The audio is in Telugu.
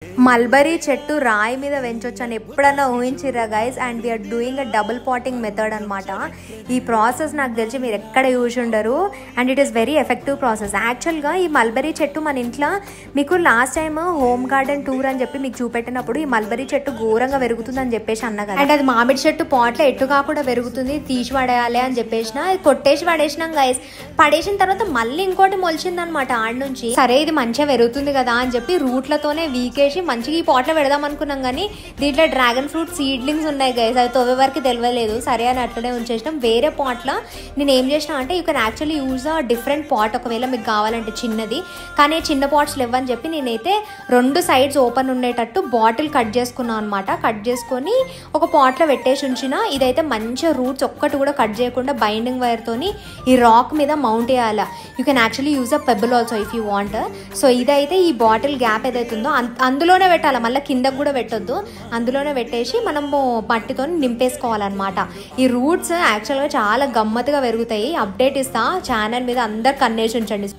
మల్బరీ చెట్టు రాయి మీద పెంచొచ్చు అని ఎప్పుడన్నా ఊహించిరా guys. And we're doing a double potting method అనమాట. ఈ ప్రాసెస్ నాకు తెలిసి మీరు ఎక్కడ యూజ్ ఉండరు and it is very effective process. యాక్చువల్గా ఈ మల్బరీ చెట్టు మన ఇంట్లో మీకు last time home garden tour అని చెప్పి మీకు చూపెట్టినప్పుడు ఈ మల్బరీ చెట్టు ఘోరంగా పెరుగుతుంది అని చెప్పేసి అన్నా కదా. అండ్ అది మామిడి చెట్టు పాట్లో ఎట్టుగా కూడా పెరుగుతుంది, తీసి పడేయాలి అని చెప్పేసిన కొట్టేసి పడేసినాం గైస్. పడేసిన తర్వాత మళ్ళీ ఇంకోటి మొలిచింది అనమాట ఆడ నుంచి. సరే ఇది మంచిగా పెరుగుతుంది కదా అని చెప్పి రూట్లతోనే వీకేసి మంచిగా ఈ పాట్లో పెడదాం అనుకున్నాం, కానీ దీంట్లో డ్రాగన్ ఫ్రూట్ సీడ్లింగ్స్ ఉన్నాయి గైస్. అది తొవ్వే వరకు తెలియలేదు, సరే అని అట్లనే ఉంచేసినాం. వేరే పాట్లో నేను ఏం చేసిన అంటే you can actually use a different pot ఒకవేళ మీకు కావాలంటే చిన్నది, కానీ చిన్న పాట్స్ లేవని చెప్పి నేనైతే 2 సైడ్స్ ఓపెన్ ఉండేటట్టు బాటిల్ కట్ చేసుకున్నాను అనమాట. కట్ చేసుకొని ఒక పాట్లో పెట్టేసి ఉంచిన. ఇదైతే మంచిగా రూట్స్ ఒక్కటి కూడా కట్ చేయకుండా బైండింగ్ వైర్తోని ఈ రాక్ మీద మౌంట్ చేయాలి. You can actually use a pebble also if you want. So ఇదైతే ఈ బాటిల్ గ్యాప్ ఏదైతే ఉందో అందులోనే పెట్టాలి, మళ్ళీ కిందకు కూడా పెట్టొద్దు. అందులోనే పెట్టేసి మనము మట్టితో నింపేసుకోవాలన్నమాట. ఈ రూట్స్ యాక్చువల్గా చాలా గమ్మత్తుగా పెరుగుతాయి. అప్డేట్ ఇస్తా ఛానల్ మీద, అందరు కన్నేసి ఉంచండి.